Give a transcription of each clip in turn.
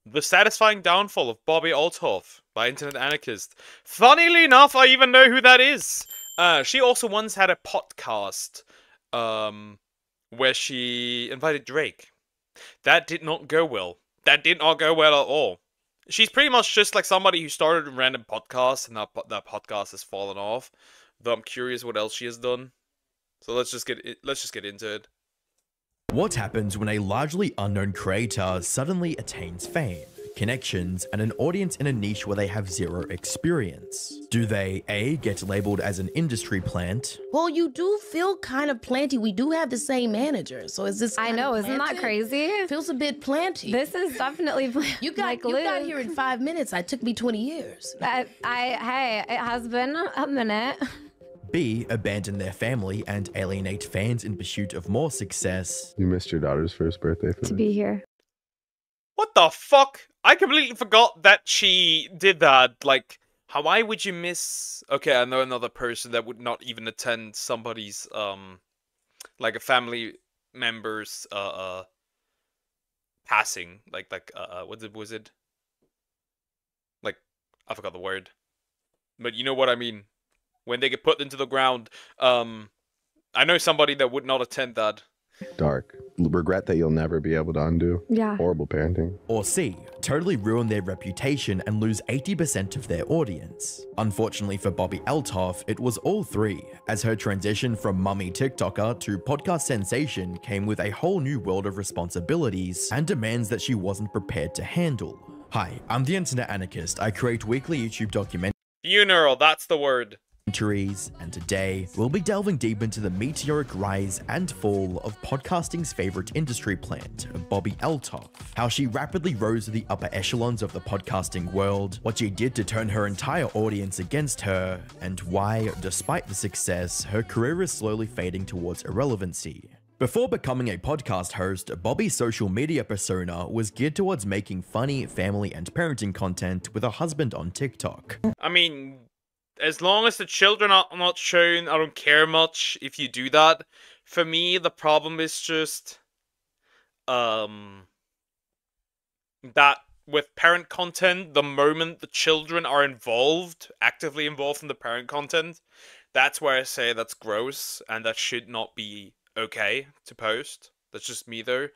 The Satisfying Downfall of Bobbi Althoff by Internet Anarchist. Funnily enough, I even know who that is. She also once had a podcast, where she invited Drake. That did not go well. That did not go well at all. She's pretty much just like somebody who started a random podcast, and that podcast has fallen off. Though I'm curious what else she has done. So let's just get into it. What happens when a largely unknown creator suddenly attains fame, connections, and an audience in a niche where they have zero experience? Do they A, get labeled as an industry plant? Well, you do feel kind of planty. We do have the same manager, so is this? I know, isn't that crazy? Feels a bit planty. This is definitely you got here in 5 minutes. It took me 20 years. Hey, it has been a minute. B, abandon their family and alienate fans in pursuit of more success. You missed your daughter's first birthday for to be here. What the fuck? I completely forgot that she did that. Like, why would you miss... Okay, I know another person that would not even attend somebody's, like a family member's, passing. What was it? Like, I forgot the word. But you know what I mean. When they get put into the ground, I know somebody that would not attend that. Dark. Regret that you'll never be able to undo. Yeah. Horrible parenting. Or C, totally ruin their reputation and lose 80% of their audience. Unfortunately for Bobbi Althoff, it was all three, as her transition from mummy TikToker to podcast sensation came with a whole new world of responsibilities and demands that she wasn't prepared to handle. Hi, I'm the Internet Anarchist. I create weekly YouTube documentaries. Funeral, that's the word. And today, we'll be delving deep into the meteoric rise and fall of podcasting's favorite industry plant, Bobbi Althoff. How she rapidly rose to the upper echelons of the podcasting world, what she did to turn her entire audience against her, and why, despite the success, her career is slowly fading towards irrelevancy. Before becoming a podcast host, Bobbi's social media persona was geared towards making funny family and parenting content with her husband on TikTok. I mean... as long as the children are not shown, I don't care much if you do that. For me, the problem is just... that with parent content, the moment the children are involved, actively involved in the parent content, that's where I say that's gross, and that should not be okay to post. That's just me, though.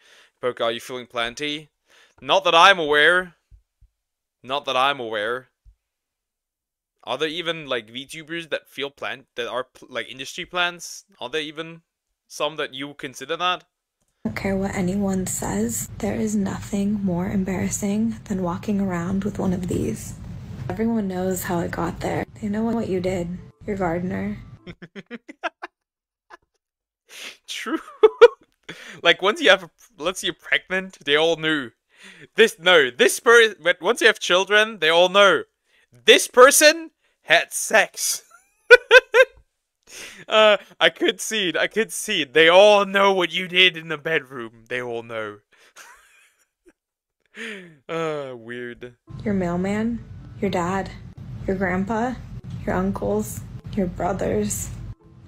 Poke, are you feeling plenty? Not that I'm aware. Not that I'm aware. Are there even, like, VTubers that feel that are, like, industry plants? Are there even some that you consider that? I don't care what anyone says, there is nothing more embarrassing than walking around with one of these. Everyone knows how it got there. They know what you did. You're gardener. True. Like, once you have, let's say you're pregnant, they all knew. Once you have children, they all know. This person had sex. I could see it. They all know what you did in the bedroom. They all know. Weird. Your mailman, your dad, your grandpa, your uncles, your brothers,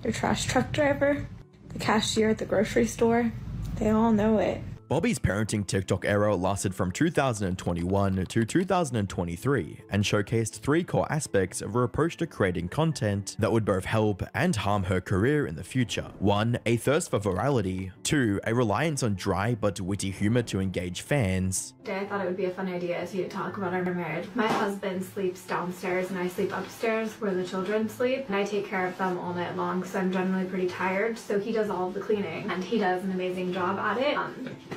your trash truck driver, the cashier at the grocery store. They all know it. Bobbi's parenting TikTok era lasted from 2021 to 2023 and showcased three core aspects of her approach to creating content that would both help and harm her career in the future. 1. A thirst for virality. 2. A reliance on dry but witty humor to engage fans. Today I thought it would be a fun idea to talk about our marriage. My husband sleeps downstairs and I sleep upstairs where the children sleep, and I take care of them all night long because I'm generally pretty tired, so he does all of the cleaning and he does an amazing job at it.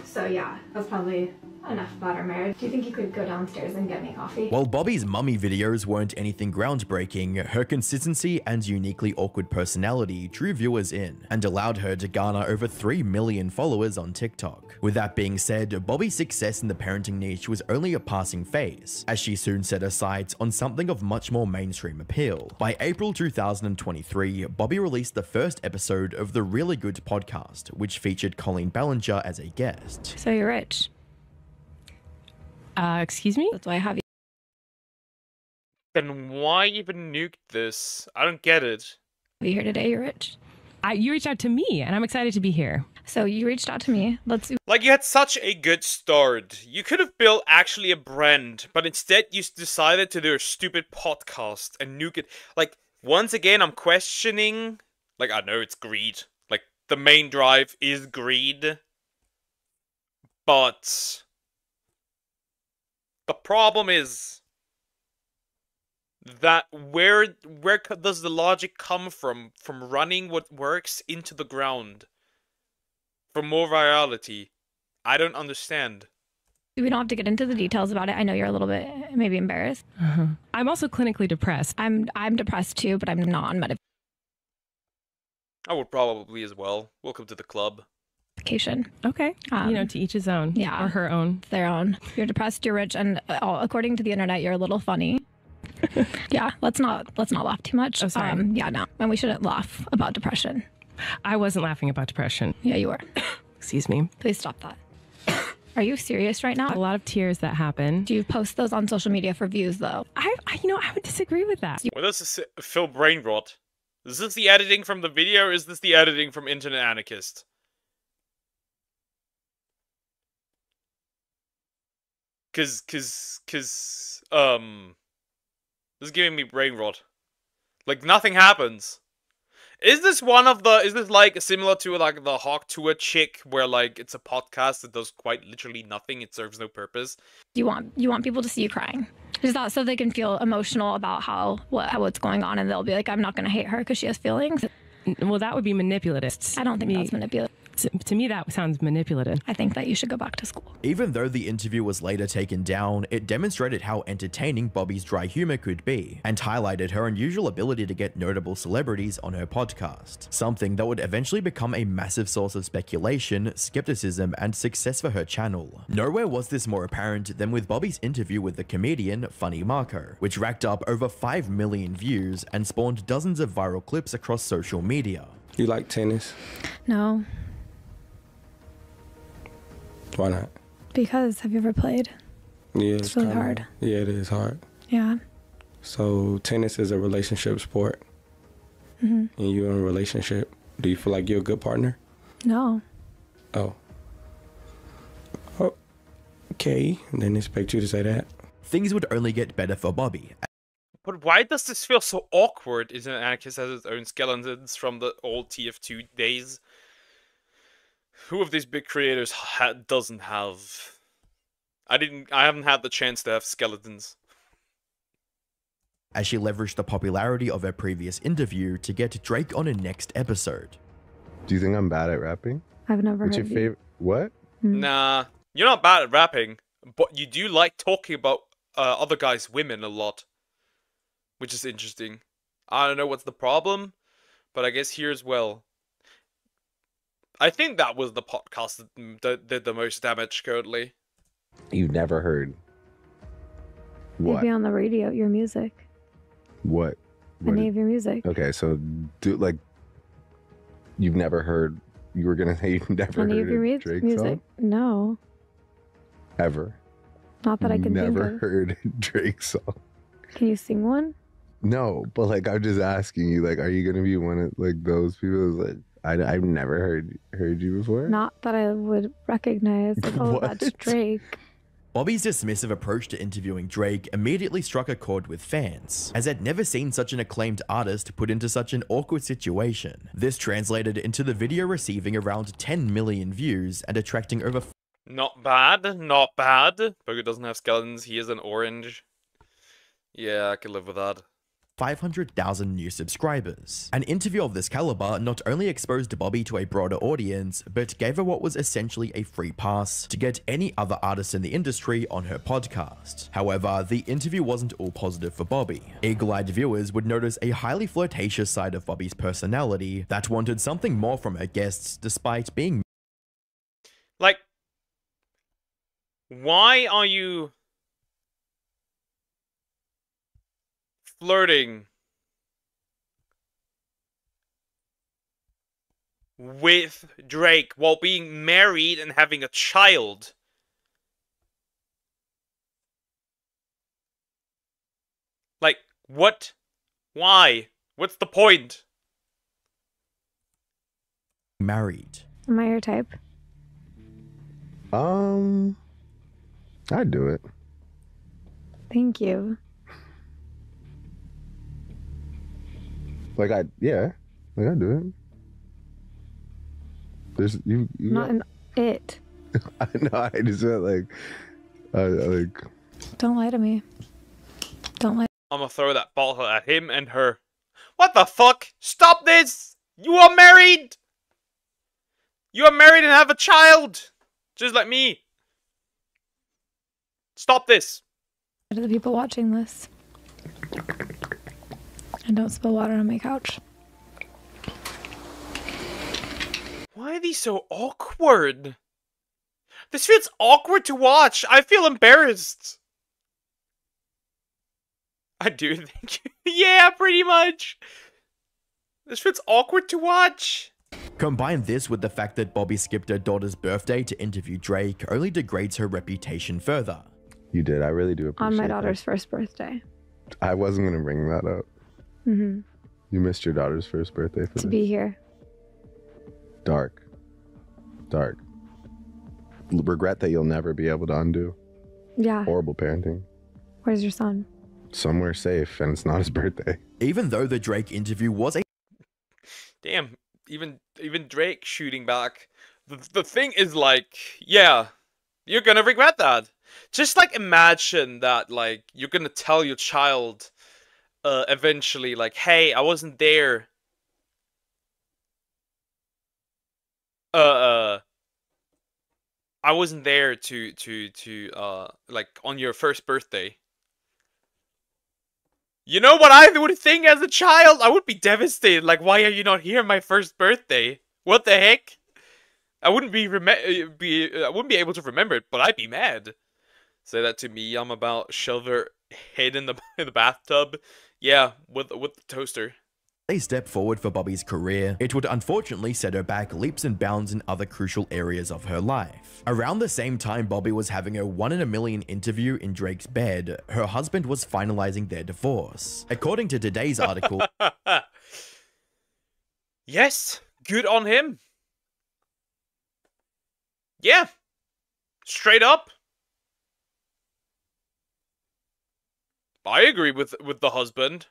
So yeah, that's probably enough about our marriage. Do you think you could go downstairs and get me coffee? While Bobbi's mummy videos weren't anything groundbreaking, her consistency and uniquely awkward personality drew viewers in and allowed her to garner over 3 million followers on TikTok. With that being said, Bobbi's success in the parenting niche was only a passing phase, as she soon set her sights on something of much more mainstream appeal. By April 2023, Bobbi released the first episode of the Really Good podcast, which featured Colleen Ballinger as a guest. So you're rich. Excuse me? That's why I have you. Then why even nuke this? I don't get it. Are you here today? You're rich. You reached out to me, and I'm excited to be here. So you reached out to me. Let's Like, you had such a good start. You could have built actually a brand, but instead you decided to do a stupid podcast and nuke it. Like, once again, I'm questioning. Like, I know it's greed. Like, the main drive is greed. But the problem is that where does the logic come from running what works into the ground for more virality? I don't understand. we don't have to get into the details about it. I know you're a little bit maybe embarrassed. I'm also clinically depressed. I'm depressed too, but I'm not on I would probably as well. Welcome to the club. medication. Okay. To each his own. Yeah. Or her own. Their own. You're depressed, you're rich, and according to the internet, you're a little funny. Yeah, let's not laugh too much. Oh, sorry. Yeah, no. And we shouldn't laugh about depression. I wasn't laughing about depression. Yeah, you were. Excuse me. Please stop that. Are you serious right now? A lot of tears that happen. Do you post those on social media for views, though? I would disagree with that. Well, this is Phil Brainrot. Is this the editing from the video, or is this the editing from Internet Anarchist? Cause, this is giving me brain rot. Like, nothing happens. Is this like similar to like the Hawk Tour chick, where like it's a podcast that does quite literally nothing, it serves no purpose? You want people to see you crying. Is that so they can feel emotional about what's going on, and they'll be like, I'm not going to hate her because she has feelings? Well, that would be manipulative. I don't think that's manipulative. To me, that sounds manipulative. I think that you should go back to school. Even though the interview was later taken down, it demonstrated how entertaining Bobbi's dry humor could be, and highlighted her unusual ability to get notable celebrities on her podcast, something that would eventually become a massive source of speculation, skepticism, and success for her channel. Nowhere was this more apparent than with Bobbi's interview with the comedian Funny Marco, which racked up over 5 million views and spawned dozens of viral clips across social media. You like tennis? No. Why not? Because have you ever played? Yeah, It's really hard. Yeah, it is hard. Yeah. So tennis is a relationship sport. And you're in a relationship. Do you feel like you're a good partner? No. Oh. Okay, didn't expect you to say that. Things would only get better for Bobbi. But why does this feel so awkward? Isn't Anarchist has its own skeletons from the old TF2 days? Who of these big creators doesn't have? I haven't had the chance to have skeletons. As she leveraged the popularity of her previous interview to get Drake on her next episode. Do you think I'm bad at rapping? I've never What's heard your favorite? What? Nah, you're not bad at rapping, but you do like talking about other guys' women a lot, which is interesting. I don't know what's the problem, but I guess here as well. I think that was the podcast that did the most damage currently. You've never heard what? Maybe on the radio, your music. What? Any of your music. Okay, so you've never heard. You were gonna say you've never Any heard of your a Drake music? song? No. Ever? Not that I can think Never of. heard a Drake song. Can you sing one? No, but like I'm just asking you, like, are you gonna be one of like those people who's like, I've never heard you before? Not that I would recognize. Like, oh, that's What? Drake. Bobbi's dismissive approach to interviewing Drake immediately struck a chord with fans, as they'd never seen such an acclaimed artist put into such an awkward situation. This translated into the video receiving around 10 million views and attracting over Not bad, not bad. Bogo doesn't have skeletons, he is an orange. Yeah, I can live with that. 500,000 new subscribers. An interview of this caliber not only exposed Bobbi to a broader audience, but gave her what was essentially a free pass to get any other artist in the industry on her podcast. However, the interview wasn't all positive for Bobbi. Eagle-eyed viewers would notice a highly flirtatious side of Bobbi's personality that wanted something more from her guests despite being Like, why are you flirting with Drake while being married and having a child? Like, what? Why? What's the point? married. Am I your type? I'd do it. Thank you. Like I'd do it. There's you Not an it. I know. I just meant like. Don't lie to me. Don't lie. I'm gonna throw that bottle at him and her. What the fuck? Stop this! You are married! You are married and have a child! Just like me. Stop this. To the people watching this. And don't spill water on my couch. Why are these so awkward? This feels awkward to watch. I feel embarrassed. I do think. Yeah, pretty much. This feels awkward to watch. Combine this with the fact that Bobbi skipped her daughter's birthday to interview Drake only degrades her reputation further. You did. I really do appreciate On my that. daughter's first birthday. I wasn't gonna bring that up. Mm-hmm. You missed your daughter's first birthday for To this. be here. Dark. Regret that you'll never be able to undo. Yeah. Horrible parenting. Where's your son? Somewhere safe, and it's not his birthday. Even though the Drake interview was a Damn, even Drake shooting back. The thing is, like, yeah, you're gonna regret that. Just like imagine that, like, you're gonna tell your child eventually, like, hey, I wasn't there. I wasn't there to like on your first birthday. You know what I would think as a child? I would be devastated. Like, why are you not here on my first birthday? What the heck? I wouldn't be I wouldn't be able to remember it, but I'd be mad. Say that to me. I'm about shove her head in the bathtub. Yeah, with the toaster. a step forward for Bobbi's career, it would unfortunately set her back leaps and bounds in other crucial areas of her life. Around the same time Bobbi was having a 1 in a million interview in Drake's bed, her husband was finalizing their divorce. According to today's article, yes, good on him. Yeah, straight up. I agree with the husband.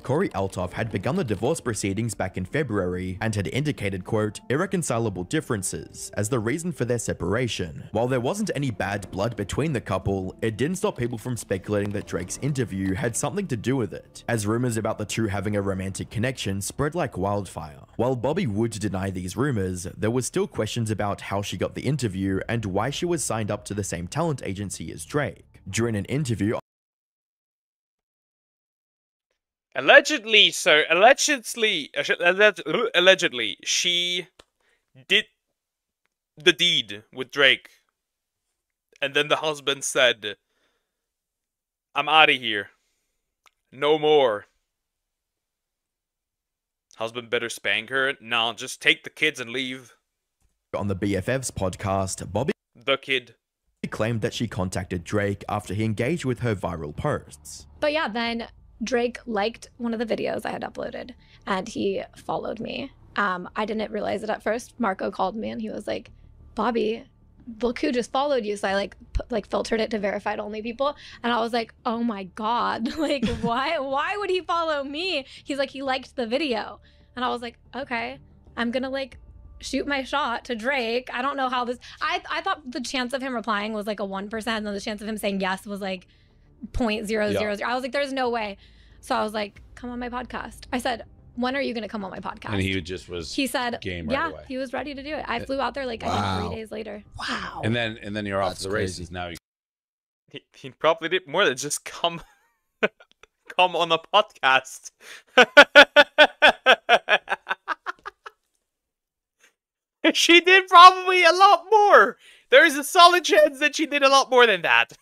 Corey Althoff had begun the divorce proceedings back in February and had indicated, quote, irreconcilable differences as the reason for their separation. While there wasn't any bad blood between the couple, it didn't stop people from speculating that Drake's interview had something to do with it, as rumors about the two having a romantic connection spread like wildfire. While Bobbi would deny these rumors, there was still questions about how she got the interview and why she was signed up to the same talent agency as Drake. During an interview, Allegedly, she did the deed with Drake. And then the husband said, I'm out of here. No more. Husband better spank her? No, just take the kids and leave. on the BFFs podcast, Bobbi The kid. claimed that she contacted Drake after he engaged with her viral posts. But yeah, then Drake liked one of the videos I had uploaded and he followed me. I didn't realize it at first. Marco called me and he was like, Bobbi, look who just followed you. So I filtered it to verified only people. And I was like, oh my God, like why would he follow me? He's like, he liked the video. And I was like, okay, I'm gonna shoot my shot to Drake. I don't know how this, I thought the chance of him replying was like a 1%. And the chance of him saying yes was like 0.000. Yeah. I was like, there's no way. So I was like, come on my podcast. I said, when are you going to come on my podcast? And he just was he said, game right yeah, away. he was ready to do it. I flew out there I think 3 days later. Wow. And then you're off That's to the crazy. races. Now you He probably did more than just come on the podcast. She did probably a lot more. There is a solid chance that she did a lot more than that.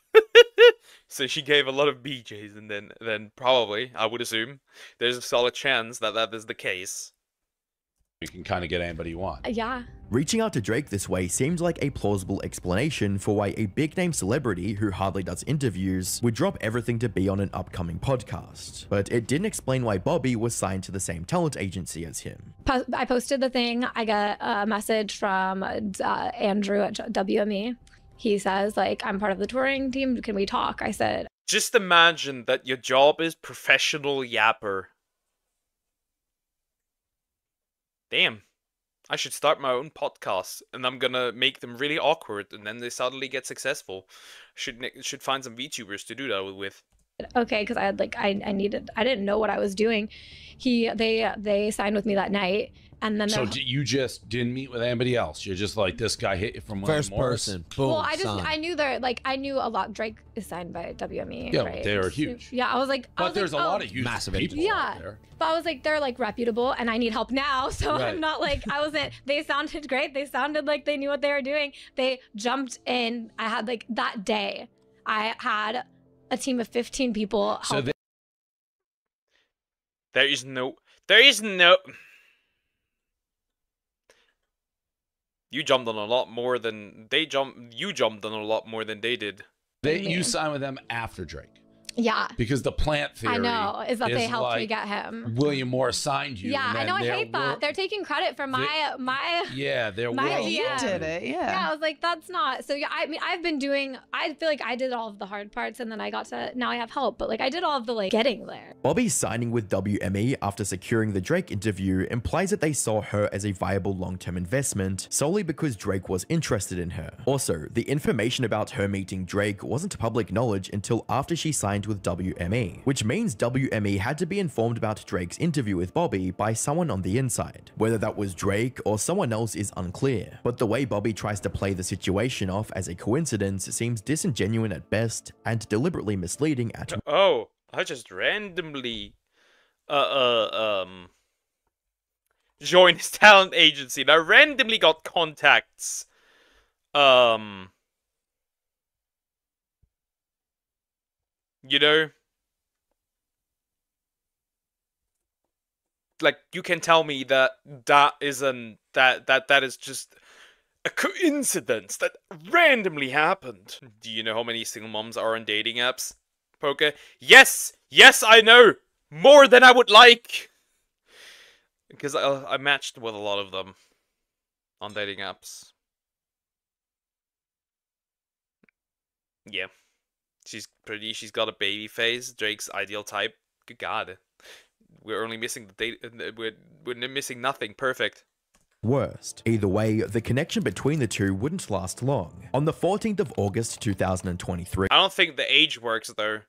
So she gave a lot of BJs, and then probably, I would assume, there's a solid chance that that is the case. You can kind of get anybody you want. Yeah. Reaching out to Drake this way seemed like a plausible explanation for why a big-name celebrity who hardly does interviews would drop everything to be on an upcoming podcast. But it didn't explain why Bobbi was signed to the same talent agency as him. I posted the thing. I got a message from Andrew at WME. He says, like, I'm part of the touring team. Can we talk? I said, just imagine that your job is professional yapper. Damn. I should start my own podcast, and I'm gonna make them really awkward, and then they suddenly get successful. Should find some VTubers to do that with. Okay, because I had like I didn't know what I was doing. They signed with me that night, and then So you just didn't meet with anybody else. You're just like, this guy hit you from first person. Boom. Well, I knew I knew a lot. Drake is signed by WME. Yeah, right? they're huge. Yeah, I was like, but there's a lot of huge massive people yeah. out there. But I was like, they're like reputable, and I need help now. So Right. I'm not like I wasn't. They sounded great. They sounded like they knew what they were doing. They jumped in. I had like that day. I had a team of 15 people help. So There is no. You jumped on a lot more than they jumped. You jumped on a lot more than they did. you signed with them after Drake. Yeah. Because the plant theory I know is that they helped like me get him. William Moore signed you. Yeah, and I know. I then hate that. They're taking credit for my Yeah, they're my world. DM. did it, yeah. Yeah, I was like, that's not. So yeah, I mean, I feel like I did all of the hard parts, and then now I have help. But like, I did all of the like getting there. Bobbi signing with WME after securing the Drake interview implies that they saw her as a viable long-term investment solely because Drake was interested in her. Also, the information about her meeting Drake wasn't public knowledge until after she signed with WME, which means WME had to be informed about Drake's interview with Bobbi by someone on the inside. Whether that was Drake or someone else is unclear, but the way Bobbi tries to play the situation off as a coincidence seems disingenuous at best and deliberately misleading at worst. Oh, I just randomly joined his talent agency and I randomly got contacts. You know, like, you can tell me that that is just a coincidence that randomly happened. Do you know how many single moms are on dating apps, Poker? Yes, I know, more than I would like, because I matched with a lot of them on dating apps. Yeah, she's pretty. She's got a baby face. Drake's ideal type. Good God. We're only missing the date. We're missing nothing. Perfect. Worst. Either way, the connection between the two wouldn't last long. On the 14th of August 2023, I don't think the age works though.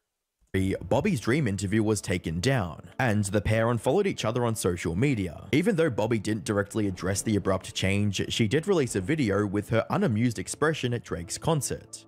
Bobbi's dream interview was taken down, and the pair unfollowed each other on social media. Even though Bobbi didn't directly address the abrupt change, she did release a video with her unamused expression at Drake's concert.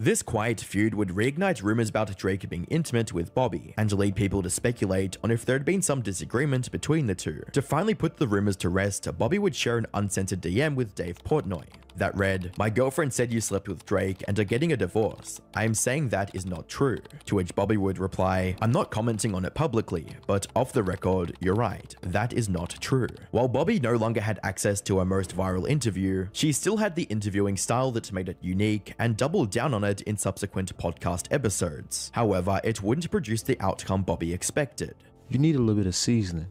This quiet feud would reignite rumors about Drake being intimate with Bobbi, and lead people to speculate on if there had been some disagreement between the two. To finally put the rumors to rest, Bobbi would share an uncensored DM with Dave Portnoy that read, "My girlfriend said you slept with Drake and are getting a divorce. I am saying that is not true." To which Bobbi would reply, "I'm not commenting on it publicly, but off the record, you're right. That is not true." While Bobbi no longer had access to her most viral interview, she still had the interviewing style that made it unique and doubled down on it in subsequent podcast episodes. However, it wouldn't produce the outcome Bobbi expected. You need a little bit of seasoning.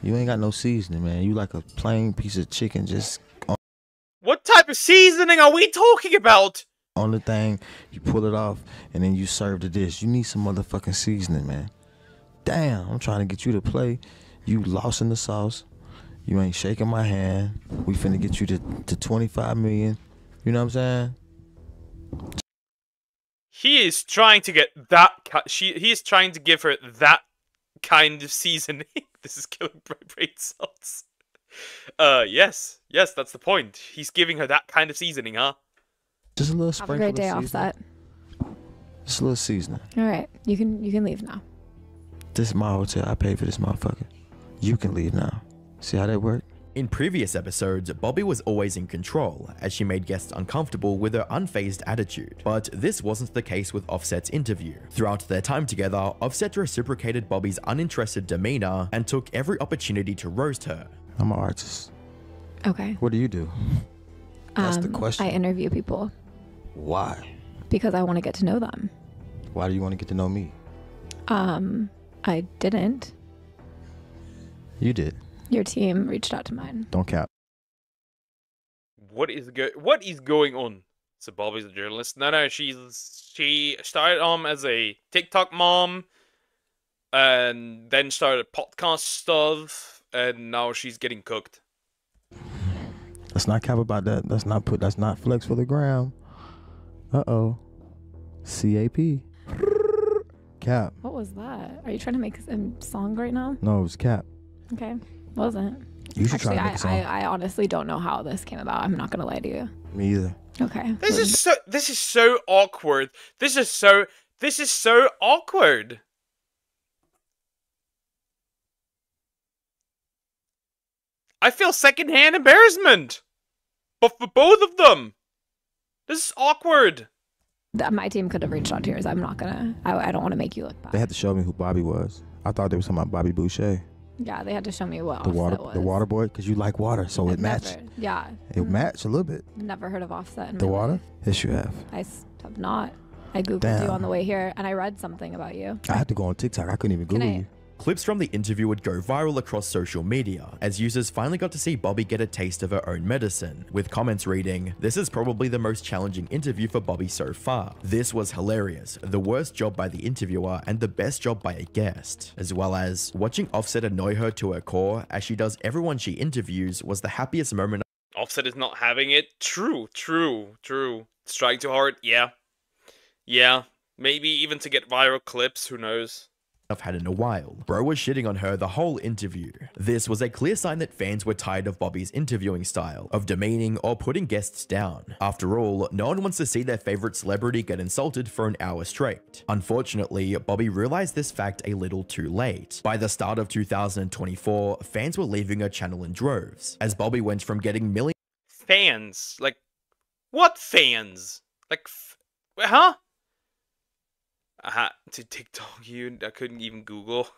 You ain't got no seasoning, man. You like a plain piece of chicken just What type of seasoning are we talking about? on the thing, you pull it off, and then you serve the dish. You need some motherfucking seasoning, man. Damn, I'm trying to get you to play. You lost in the sauce. You ain't shaking my hand. We finna get you to 25 million. You know what I'm saying? He is trying to get that. He is trying to give her that kind of seasoning. This is killing brain cells. Yes, that's the point. He's giving her that kind of seasoning, huh? Just a little Have sprinkle. a great day, of seasoning. Offset. Just a little seasoning. All right, you can leave now. This is my hotel. I paid for this motherfucker. You can leave now. See how that work? In previous episodes, Bobbi was always in control, as she made guests uncomfortable with her unfazed attitude. But this wasn't the case with Offset's interview. Throughout their time together, Offset reciprocated Bobbi's uninterested demeanor and took every opportunity to roast her. I'm an artist. Okay. What do you do? That's the question. I interview people. Why? Because I want to get to know them. Why do you want to get to know me? I didn't. You did. Your team reached out to mine. Don't cap. What is going on? So Bobbi's a journalist. No, she started as a TikTok mom, and then started podcast stuff, and now she's getting cooked. Let's not cap about that. That's not flex for the gram. Uh-oh. CAP. Cap. What was that? Are you trying to make a song right now? No, it was cap. Okay. Wasn't. You should Actually, try to make a song. I honestly don't know how this came about. I'm not gonna lie to you. Me either. Okay. This is so awkward. This is so awkward. I feel secondhand embarrassment. But for both of them. This is awkward. My team could have reached out to yours. I'm not gonna. I don't want to make you look bad. They had to show me who Bobbi was. I thought they were talking about Bobby Boucher. Yeah, they had to show me what The Offset water, was. the water boy, because you like water, so it I've matched. never- yeah. It matched a little bit. Never heard of Offset. In The my water? life. Yes, you have. Have not. I googled Damn. you on the way here, and I read something about you. I had to go on TikTok. I couldn't even Google you. Clips from the interview would go viral across social media, as users finally got to see Bobbi get a taste of her own medicine, with comments reading, "This is probably the most challenging interview for Bobbi so far. This was hilarious, the worst job by the interviewer and the best job by a guest," as well as, "Watching Offset annoy her to her core, as she does everyone she interviews, was the happiest moment Offset is not having it. True. Strike too hard. Yeah. Maybe even to get viral clips, who knows? I've had in a while." Bro was shitting on her the whole interview. This was a clear sign that fans were tired of Bobbi's interviewing style, of demeaning or putting guests down. After all, no one wants to see their favorite celebrity get insulted for an hour straight. Unfortunately, Bobbi realized this fact a little too late. By the start of 2024, fans were leaving her channel in droves, as Bobbi went from getting millions Fans? Like, what fans? Like, huh? To TikTok I couldn't even Google.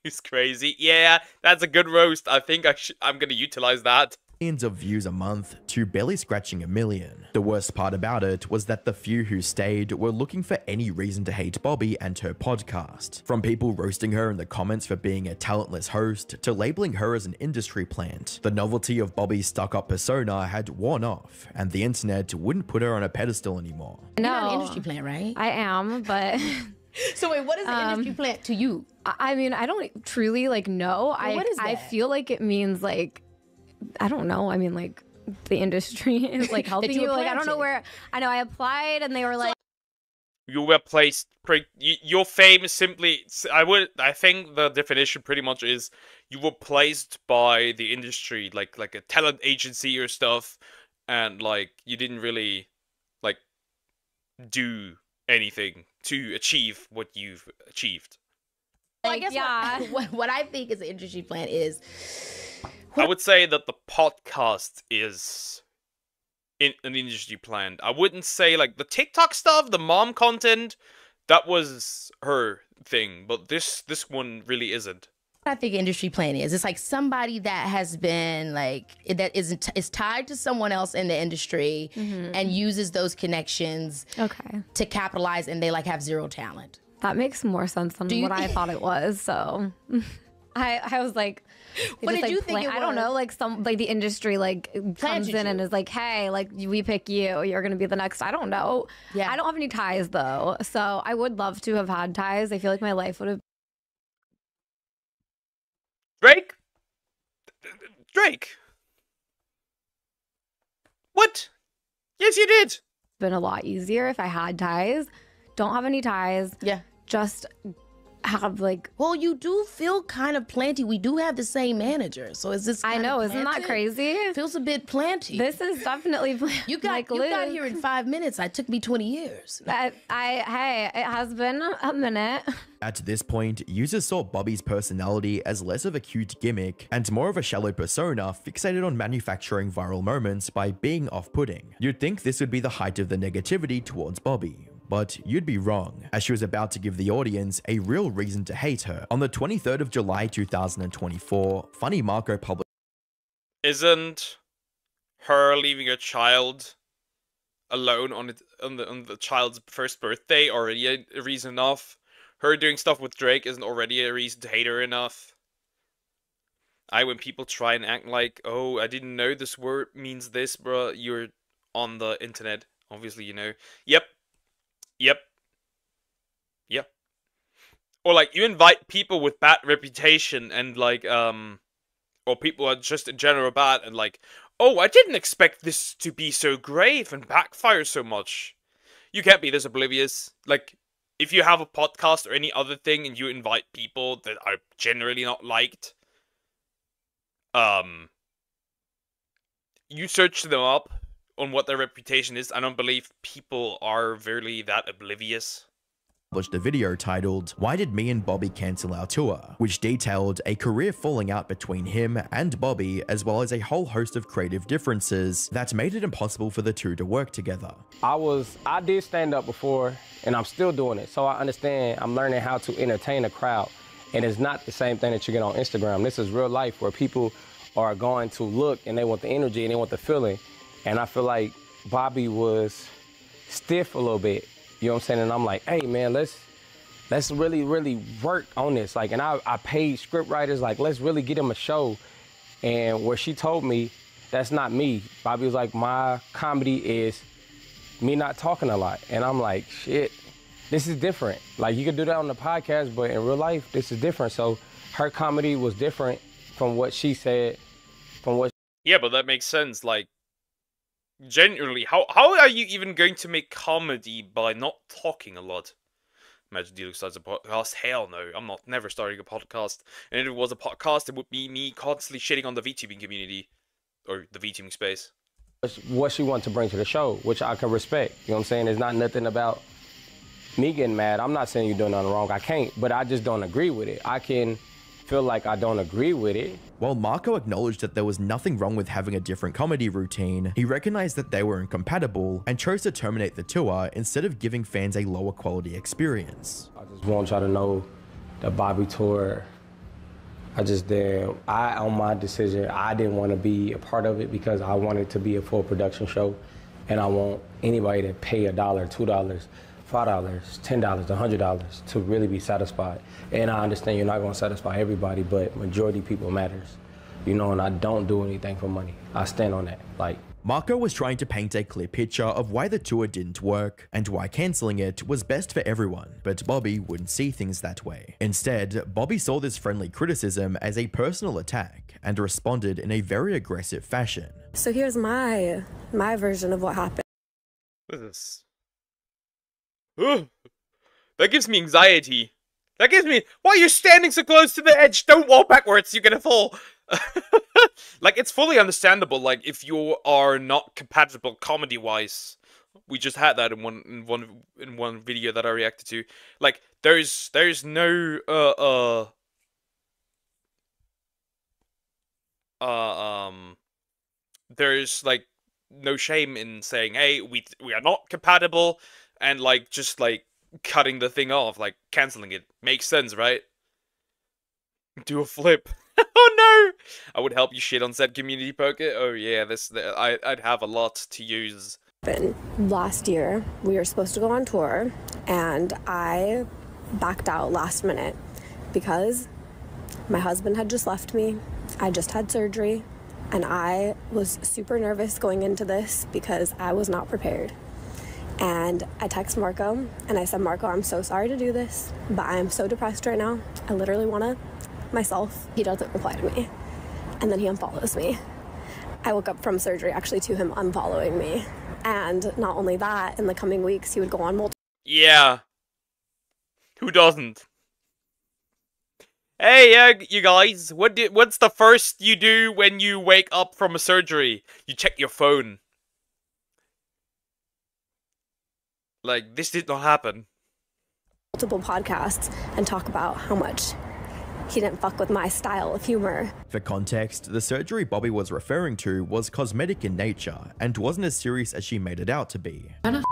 He's crazy. Yeah, that's a good roast. I think I'm gonna utilize that. of views a month to barely scratching 1 million. The worst part about it was that the few who stayed were looking for any reason to hate Bobbi and her podcast. From people roasting her in the comments for being a talentless host to labeling her as an industry plant. The novelty of Bobbi's stuck-up persona had worn off, and the internet wouldn't put her on a pedestal anymore. You're not an industry plant, right? I am, but... So wait, what is an industry plant to you? I mean, I don't truly know. Well, what is that? I feel like it means I don't know. I mean, the industry is helping you. I don't know where. I know I applied and they were like, You were placed. Your fame is simply. I think the definition pretty much is you were placed by the industry, like a talent agency or stuff, and you didn't really do anything to achieve what you've achieved. Well, I guess what I think is an industry plant is. I would say that the podcast is an industry plant. I wouldn't say the TikTok stuff, the mom content, that was her thing, but this one really isn't. I think industry plan is. It's somebody that has been that is tied to someone else in the industry and uses those connections to capitalize, and they have zero talent. That makes more sense than what I thought it was. So I was like, what did you think it was? I don't know, the industry comes in and is hey, we pick you, you're gonna be the next. I don't know. Yeah. I don't have any ties though, so I would love to have had ties. I feel like my life would have. Drake. What? Yes, you did. Been a lot easier if I had ties. Don't have any ties. Yeah. Just have like. Well, you do feel kind of planty. We do have the same manager, so is this? I know, isn't that crazy? Feels a bit planty. This is definitely planty. You got here in 5 minutes. It took me 20 years. Hey, it has been a minute. At this point, users saw Bobbi's personality as less of a cute gimmick and more of a shallow persona fixated on manufacturing viral moments by being off-putting. You'd think this would be the height of the negativity towards Bobbi, but you'd be wrong, as she was about to give the audience a real reason to hate her. On the 23rd of July 2024, Funny Marco published. Isn't her leaving her child alone on the child's first birthday already a reason enough? Her doing stuff with Drake isn't already a reason to hate her enough. When people try and act like, oh, I didn't know this word means this, bruh, you're on the internet. Obviously, you know. Yep. Or like, you invite people with bad reputation and like, or people are just in general bad and like, oh, I didn't expect this to be so grave and backfire so much. You can't be this oblivious. Like, if you have a podcast or any other thing and you invite people that are generally not liked, you search them up on what their reputation is. I don't believe people are really that oblivious. Published a video titled, "Why Did Me and Bobbi Cancel Our Tour?", which detailed a career falling out between him and Bobbi, as well as a whole host of creative differences that made it impossible for the two to work together. I did stand up before, and I'm still doing it, so I understand. I'm learning how to entertain a crowd, and it's not the same thing that you get on Instagram. This is real life where people are going to look and they want the energy and they want the feeling, and I feel like Bobbi was stiff a little bit. You know what I'm saying? And I'm like, hey, man, let's really, really work on this. Like, and I paid script writers, like, let's really get him a show. And where she told me, that's not me. Bobbi was like, my comedy is me not talking a lot. And I'm like, shit, this is different. Like, you could do that on the podcast, but in real life, this is different. So her comedy was different from what she said, Yeah, but that makes sense. Like, genuinely, how are you even going to make comedy by not talking a lot? Imagine Deluxe starts a podcast. Hell no, I'm never starting a podcast. And if it was a podcast, it would be me constantly shitting on the VTubing community. Or the VTubing space. What she wanted to bring to the show, which I can respect. You know what I'm saying? It's not nothing about me getting mad. I'm not saying you're doing nothing wrong. I can't, but I just don't agree with it. I can feel like I don't agree with it. While Marco acknowledged that there was nothing wrong with having a different comedy routine, he recognized that they were incompatible and chose to terminate the tour instead of giving fans a lower quality experience. I just want y'all to know the Bobbi tour, on my decision, I didn't want to be a part of it because I wanted to be a full production show, and I want anybody to pay $1, $2, $5, $10, $100 to really be satisfied. And I understand you're not going to satisfy everybody, but majority of people matters. You know, and I don't do anything for money. I stand on that. Like, Marco was trying to paint a clear picture of why the tour didn't work and why cancelling it was best for everyone, but Bobbi wouldn't see things that way. Instead, Bobbi saw this friendly criticism as a personal attack and responded in a very aggressive fashion. So here's my version of what happened. What is this? Ugh. That gives me anxiety. That gives me... Why are you standing so close to the edge? Don't walk backwards, you're gonna fall. Like, it's fully understandable, like, if you are not compatible comedy-wise. We just had that in one video that I reacted to. Like, there's no, there's, like, no shame in saying, hey, we are not compatible, and, like, just, like, cutting the thing off, like, cancelling it. Makes sense, right? Do a flip. Oh no! I would help you shit on said community poker. Oh yeah, I'd have a lot to use. Last year, we were supposed to go on tour, and I backed out last minute because my husband had just left me. I just had surgery, and I was super nervous going into this because I was not prepared. And I text Marco, and I said, Marco, I'm so sorry to do this, but I am so depressed right now. I literally want to myself. He doesn't reply to me, and then he unfollows me. I woke up from surgery actually to him unfollowing me, and not only that, in the coming weeks he would go on multiple. Yeah, who doesn't? Hey, you guys, what's the first you do when you wake up from a surgery? You check your phone. Like, this did not happen. Multiple podcasts and talk about how much he didn't fuck with my style of humor. For context, the surgery Bobbi was referring to was cosmetic in nature and wasn't as serious as she made it out to be. Kind of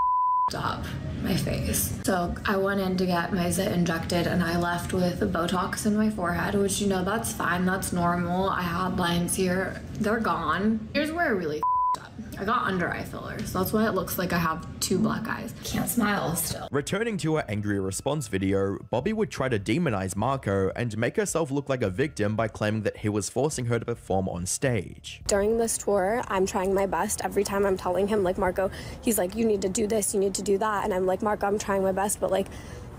up my face. So I went in to get my zit injected and I left with Botox in my forehead, which, you know, that's fine, that's normal. I had lines here, they're gone. Here's where I really up. I got under eye filler, so that's why it looks like I have 2 black eyes. Can't smile still. Returning to her angry response video, Bobbi would try to demonize Marco and make herself look like a victim by claiming that he was forcing her to perform on stage. During this tour, I'm trying my best. Every time I'm telling him, like, Marco, he's like, you need to do this, you need to do that. And I'm like, Marco, I'm trying my best, but like,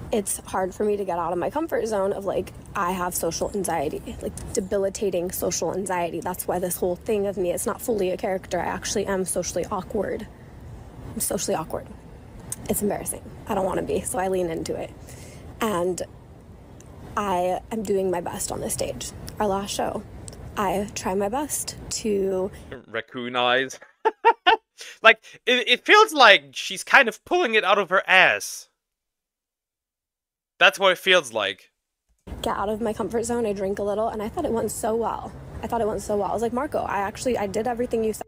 it's hard for me to get out of my comfort zone of like, I have social anxiety, like debilitating social anxiety. That's why this whole thing of me, it's not fully a character. I actually am socially awkward. I'm socially awkward. It's embarrassing. I don't want to be, so I lean into it. And I am doing my best on this stage. Our last show, I try my best to... Raccoon eyes. Like, it feels like she's kind of pulling it out of her ass. That's what it feels like. Get out of my comfort zone. I drink a little, and I thought it went so well. I was like, Marco, I did everything you said.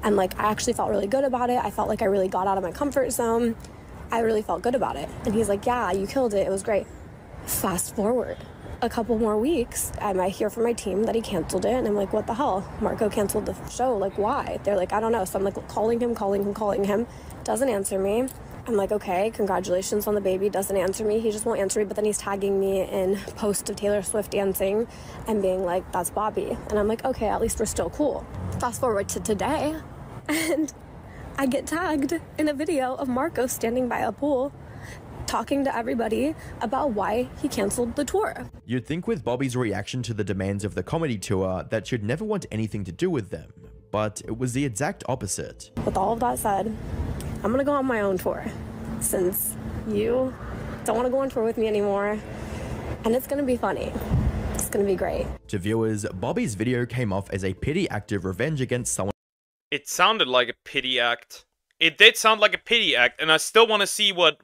And like, I actually felt really good about it. I felt like I really got out of my comfort zone. I really felt good about it. And he's like, yeah, you killed it. It was great. Fast forward a couple more weeks, and I hear from my team that he canceled it. And I'm like, what the hell? Marco canceled the show. Like, why? They're like, I don't know. So I'm like calling him. Doesn't answer me. I'm like, okay, congratulations on the baby. Doesn't answer me. He just won't answer me. But then he's tagging me in posts of Taylor Swift dancing and being like, that's Bobbi. And I'm like, okay, at least we're still cool. Fast forward to today, and I get tagged in a video of Marco standing by a pool talking to everybody about why he canceled the tour. You'd think with Bobbi's reaction to the demands of the comedy tour that she'd never want anything to do with them, but it was the exact opposite. With all of that said, I'm gonna go on my own tour since you don't want to go on tour with me anymore, and it's gonna be funny. It's gonna be great. To viewers, Bobbi's video came off as a pity act of revenge against someone. It sounded like a pity act. It did sound like a pity act, and I still want to see what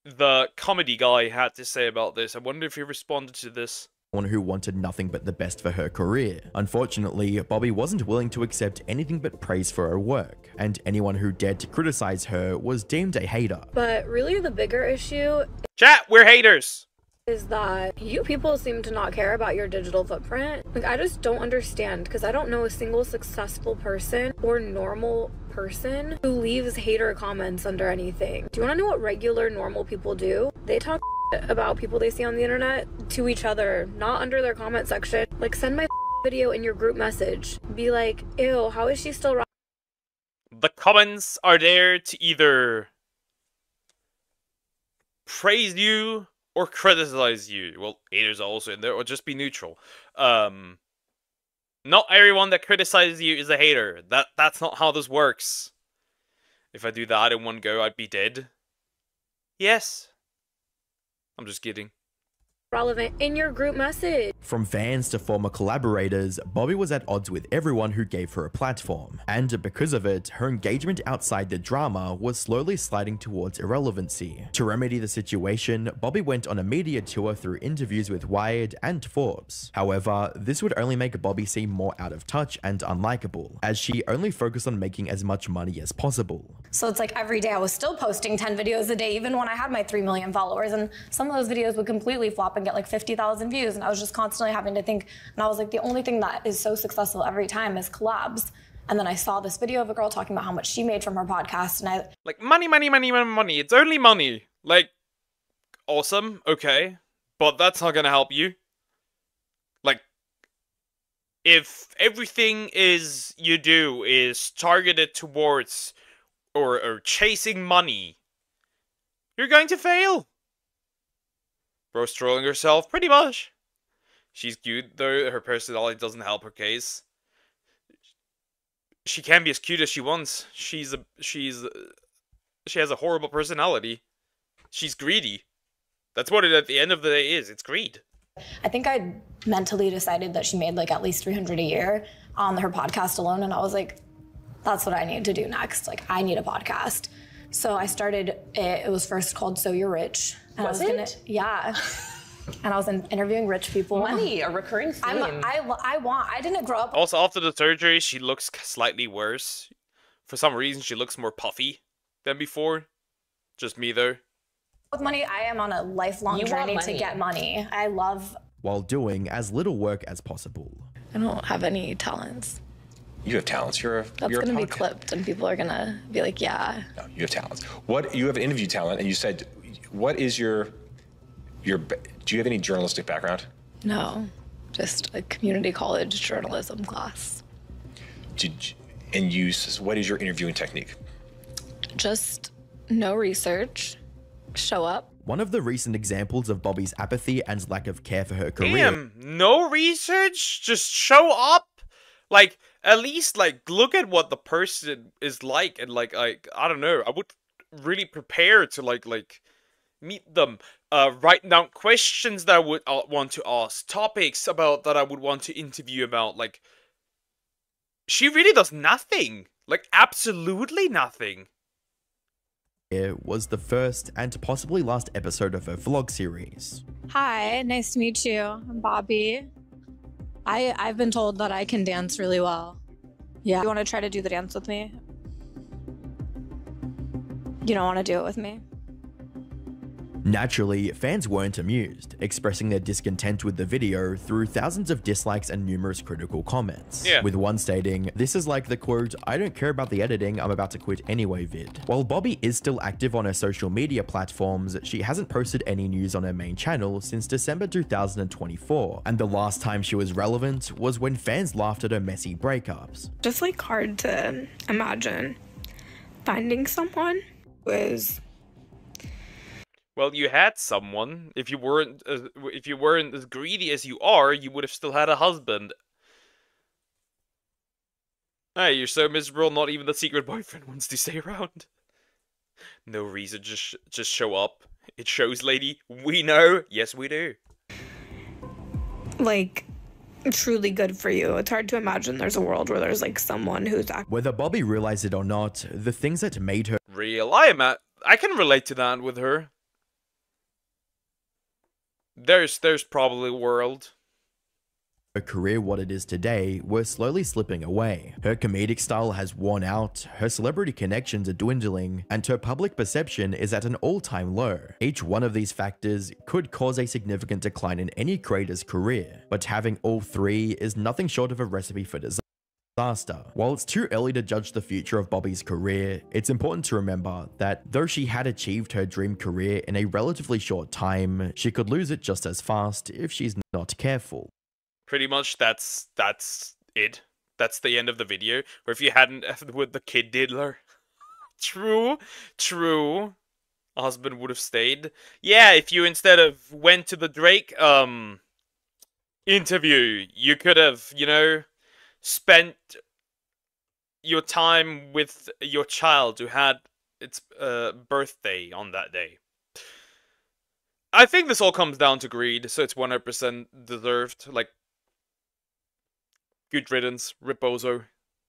the comedy guy had to say about this. I wonder if he responded to this. Who wanted nothing but the best for her career. Unfortunately, Bobbi wasn't willing to accept anything but praise for her work, and anyone who dared to criticize her was deemed a hater. But really the bigger issue... Chat, we're haters! ...is that you people seem to not care about your digital footprint. Like, I just don't understand, because I don't know a single successful person or normal person who leaves hater comments under anything. Do you want to know what regular normal people do? They talk about people they see on the internet to each other, not under their comment section. Like, send my video in your group message. Be like, ew, how is she still... The comments are there to either praise you or criticize you. Well, haters are also in there, or just be neutral. Not everyone that criticizes you is a hater. That's not how this works. If I do that in one go, I'd be dead. Yes. I'm just kidding. Relevant in your group message. From fans to former collaborators, Bobbi was at odds with everyone who gave her a platform, and because of it, her engagement outside the drama was slowly sliding towards irrelevancy. To remedy the situation, Bobbi went on a media tour through interviews with Wired and Forbes. However, this would only make Bobbi seem more out of touch and unlikable, as she only focused on making as much money as possible. So it's like every day I was still posting 10 videos a day, even when I had my 3 million followers, and some of those videos would completely flop and get like 50,000 views, and I was just constantly having to think, and I was like, the only thing that is so successful every time is collabs. And then I saw this video of a girl talking about how much she made from her podcast, and I... Like, money, money, money, money, money. It's only money. Like, awesome, okay. But that's not gonna help you. Like, if everything you do is targeted towards or chasing money, you're going to fail. Bro's trolling herself, pretty much. She's cute, though her personality doesn't help her case. She can be as cute as she wants. She has a horrible personality. She's greedy. That's what it at the end of the day is. It's greed. I think I mentally decided that she made like at least 300 a year on her podcast alone, and I was like, that's what I need to do next. Like, I need a podcast. So I started it. It was first called So You're Rich. And Was I was it? Yeah. And I was interviewing rich people. Money, a recurring theme. I didn't grow up. Also, after the surgery, she looks slightly worse. For some reason, she looks more puffy than before. Just me, though. With money, I am on a lifelong You want journey to money. get money. I love. while doing as little work as possible. I don't have any talents. You have talents. You're That's a gonna be podcast. clipped, and people are gonna be like, "Yeah." No, you have talents. What you have an interview talent, and you said, what is your? Do you have any journalistic background? No, just a community college journalism class. What is your interviewing technique? Just no research. Show up. One of the recent examples of Bobbi's apathy and lack of care for her career. Damn, no research? Just show up? Like, at least, like, look at what the person is like, and, like, I don't know, I would really prepare to, like, meet them, write down questions that I would want to ask, topics about that I would want to interview about, like, she really does nothing. Like, absolutely nothing. It was the first and possibly last episode of her vlog series. Hi, nice to meet you. I'm Bobbi. I've been told that I can dance really well. Yeah. You want to try to do the dance with me? You don't want to do it with me? Naturally, fans weren't amused, expressing their discontent with the video through thousands of dislikes and numerous critical comments. Yeah. With one stating, "This is like the quote, I don't care about the editing, I'm about to quit anyway vid." While Bobbi is still active on her social media platforms, she hasn't posted any news on her main channel since December 2024, and the last time she was relevant was when fans laughed at her messy breakups. Just like hard to imagine finding someone who is Well, you had someone. If you weren't as greedy as you are, you would have still had a husband. Hey, you're so miserable, not even the secret boyfriend wants to stay around. No reason, just show up. It shows, lady. We know. Yes, we do. like truly good for you. It's hard to imagine there's a world where there's like someone who's Whether Bobbi realized it or not, the things that made her Real. I can relate to that with her. There's probably a world. her career what it is today were slowly slipping away. Her comedic style has worn out, her celebrity connections are dwindling, and her public perception is at an all-time low. Each one of these factors could cause a significant decline in any creator's career, but having all three is nothing short of a recipe for disaster. While it's too early to judge the future of Bobbi's career, it's important to remember that though she had achieved her dream career in a relatively short time, she could lose it just as fast if she's not careful. Pretty much, that's it. That's the end of the video. Or if you hadn't with the kid diddler. True. Husband would have stayed. Yeah, if you instead of went to the Drake interview, you could have, you know, spent your time with your child who had its birthday on that day. I think this all comes down to greed, so it's 100% deserved. Like, good riddance, Riposo.